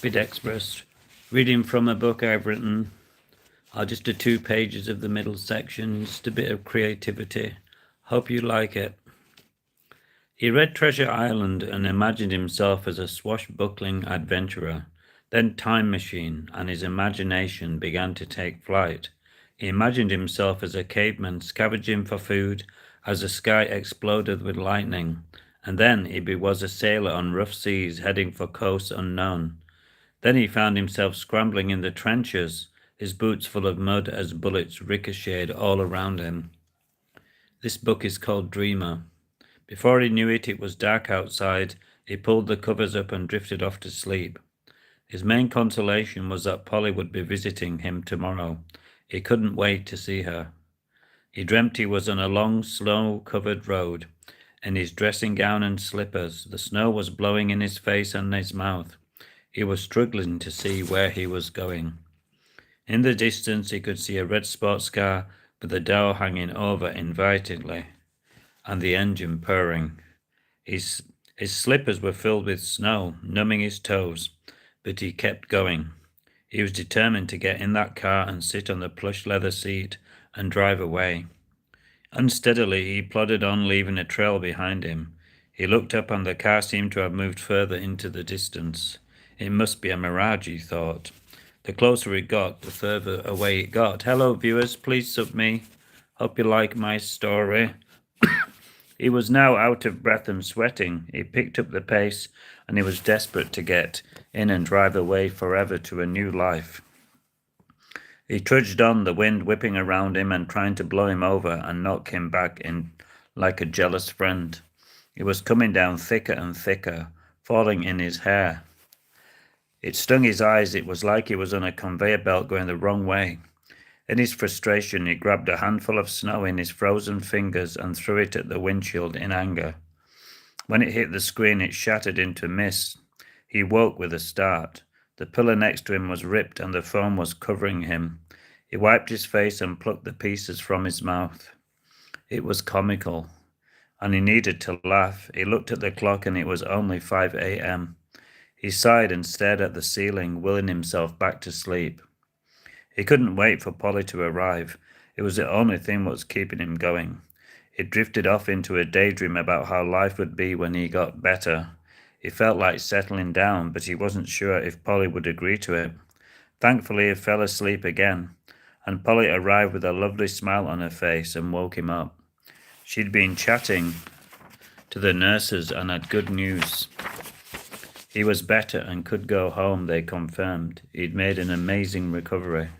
Bit express. Reading from a book I've written. I'll just do 2 pages of the middle section, just a bit of creativity. Hope you like it. He read Treasure Island and imagined himself as a swashbuckling adventurer. Then Time Machine and his imagination began to take flight. He imagined himself as a caveman scavenging for food as the sky exploded with lightning. And then he was a sailor on rough seas heading for coasts unknown. Then he found himself scrambling in the trenches, his boots full of mud as bullets ricocheted all around him. This book is called Dreamer. Before he knew it, it was dark outside. He pulled the covers up and drifted off to sleep. His main consolation was that Polly would be visiting him tomorrow. He couldn't wait to see her. He dreamt he was on a long, snow-covered road, in his dressing gown and slippers. The snow was blowing in his face and his mouth. He was struggling to see where he was going. In the distance, he could see a red sports car with the door hanging over invitingly and the engine purring. His slippers were filled with snow, numbing his toes, but he kept going. He was determined to get in that car and sit on the plush leather seat and drive away. Unsteadily, he plodded on, leaving a trail behind him. He looked up and the car seemed to have moved further into the distance. It must be a mirage, he thought. The closer it got, the further away it got. Hello, viewers, please sub me. Hope you like my story. He was now out of breath and sweating. He picked up the pace, and he was desperate to get in and drive away forever to a new life. He trudged on, the wind whipping around him and trying to blow him over and knock him back in like a jealous friend. It was coming down thicker and thicker, falling in his hair. It stung his eyes. It was like he was on a conveyor belt going the wrong way. In his frustration, he grabbed a handful of snow in his frozen fingers and threw it at the windshield in anger. When it hit the screen, it shattered into mist. He woke with a start. The pillow next to him was ripped and the foam was covering him. He wiped his face and plucked the pieces from his mouth. It was comical, and he needed to laugh. He looked at the clock and it was only 5 a.m. He sighed and stared at the ceiling, willing himself back to sleep. He couldn't wait for Polly to arrive. It was the only thing that was keeping him going. He drifted off into a daydream about how life would be when he got better. He felt like settling down, but he wasn't sure if Polly would agree to it. Thankfully, he fell asleep again, and Polly arrived with a lovely smile on her face and woke him up. She'd been chatting to the nurses and had good news. He was better and could go home, they confirmed. He'd made an amazing recovery.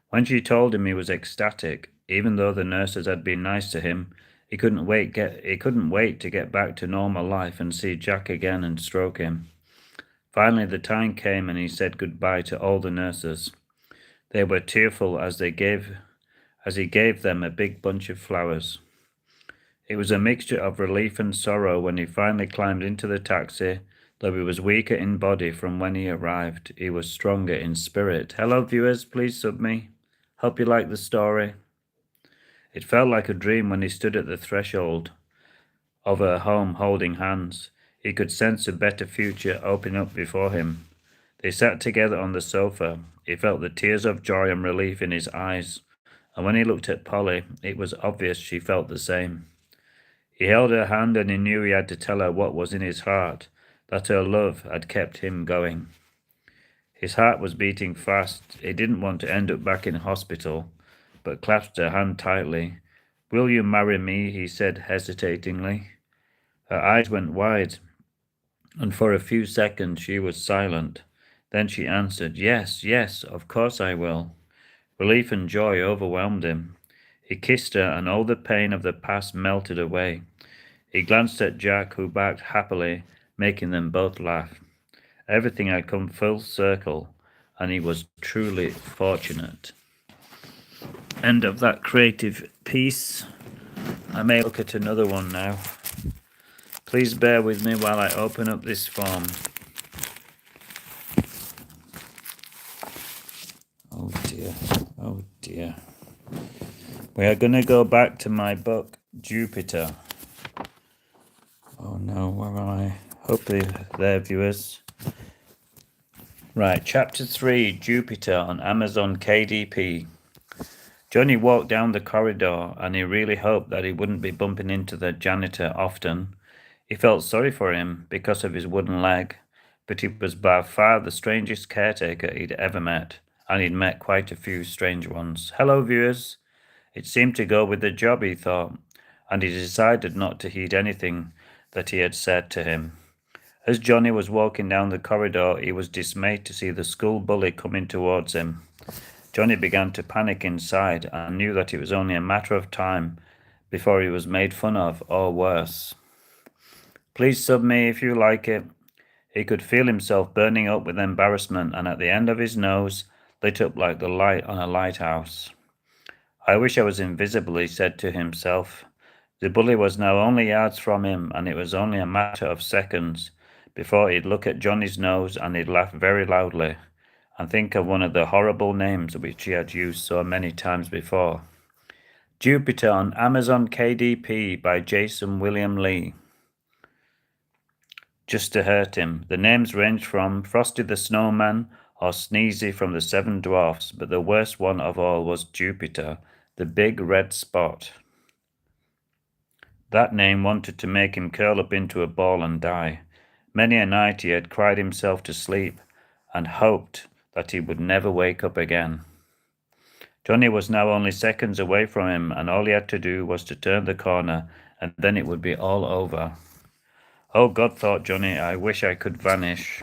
When she told him, he was ecstatic. Even though the nurses had been nice to him, he couldn't wait to get back to normal life and see Jack again and stroke him. Finally, the time came and he said goodbye to all the nurses. They were tearful as he gave them a big bunch of flowers. It was a mixture of relief and sorrow when he finally climbed into the taxi. Though he was weaker in body from when he arrived, he was stronger in spirit. Hello, viewers, please sub me. Hope you like the story. It felt like a dream when he stood at the threshold of her home holding hands. He could sense a better future opening up before him. They sat together on the sofa. He felt the tears of joy and relief in his eyes, and when he looked at Polly, it was obvious she felt the same. He held her hand and he knew he had to tell her what was in his heart, that her love had kept him going. His heart was beating fast. He didn't want to end up back in hospital, but clasped her hand tightly. Will you marry me? He said hesitatingly. Her eyes went wide, and for a few seconds she was silent. Then she answered, Yes, yes, of course I will. Relief and joy overwhelmed him. He kissed her, and all the pain of the past melted away. He glanced at Jack, who backed happily, making them both laugh. Everything had come full circle, and he was truly fortunate. End of that creative piece. I may look at another one now. Please bear with me while I open up this form. Oh dear, oh dear. We are going to go back to my book, Jupiter. Oh no, where am I? Hopefully there, viewers. Right, Chapter 3, Jupiter on Amazon KDP. Johnny walked down the corridor and he really hoped that he wouldn't be bumping into the janitor often. He felt sorry for him because of his wooden leg, but he was by far the strangest caretaker he'd ever met, and he'd met quite a few strange ones. Hello, viewers. It seemed to go with the job, he thought, and he decided not to heed anything that he had said to him. As Johnny was walking down the corridor, he was dismayed to see the school bully coming towards him. Johnny began to panic inside and knew that it was only a matter of time before he was made fun of, or worse. Please sub me if you like it. He could feel himself burning up with embarrassment, and at the end of his nose lit up like the light on a lighthouse. I wish I was invisible, he said to himself. The bully was now only yards from him, and it was only a matter of seconds before he'd look at Johnny's nose and he'd laugh very loudly and think of one of the horrible names which he had used so many times before. Jupiter on Amazon KDP by Jason William Lee. Just to hurt him. The names ranged from Frosty the Snowman or Sneezy from the Seven Dwarfs, but the worst one of all was Jupiter, the big red spot. That name wanted to make him curl up into a ball and die. Many a night he had cried himself to sleep and hoped that he would never wake up again. Johnny was now only seconds away from him, and all he had to do was to turn the corner, and then it would be all over. Oh God, thought Johnny, I wish I could vanish,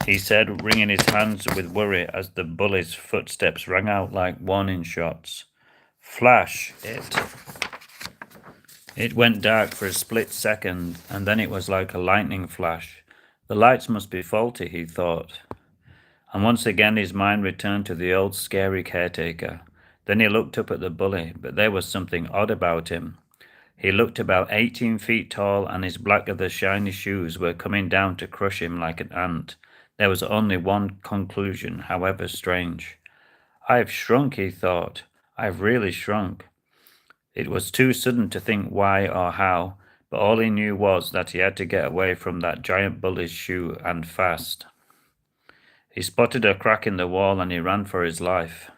he said, wringing his hands with worry as the bully's footsteps rang out like warning shots. Flash! It went dark for a split second, and then it was like a lightning flash. The lights must be faulty, he thought. And once again his mind returned to the old scary caretaker. Then he looked up at the bully, but there was something odd about him. He looked about 18 feet tall, and his black leather shiny shoes were coming down to crush him like an ant. There was only one conclusion, however strange. I've shrunk, he thought. I've really shrunk. It was too sudden to think why or how, but all he knew was that he had to get away from that giant bully's shoe, and fast. He spotted a crack in the wall and he ran for his life,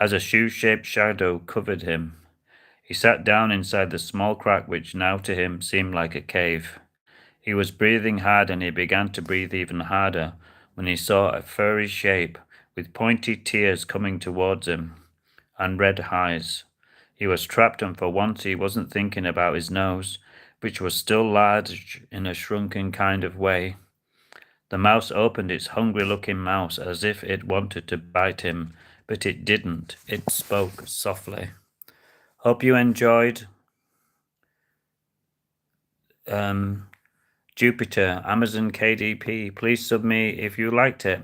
as a shoe-shaped shadow covered him. He sat down inside the small crack which now to him seemed like a cave. He was breathing hard, and he began to breathe even harder when he saw a furry shape with pointy tears coming towards him and red eyes. He was trapped, and for once he wasn't thinking about his nose, which was still large in a shrunken kind of way. The mouse opened its hungry-looking mouth as if it wanted to bite him, but it didn't. It spoke softly. Hope you enjoyed Jupiter, Amazon KDP. Please sub me if you liked it.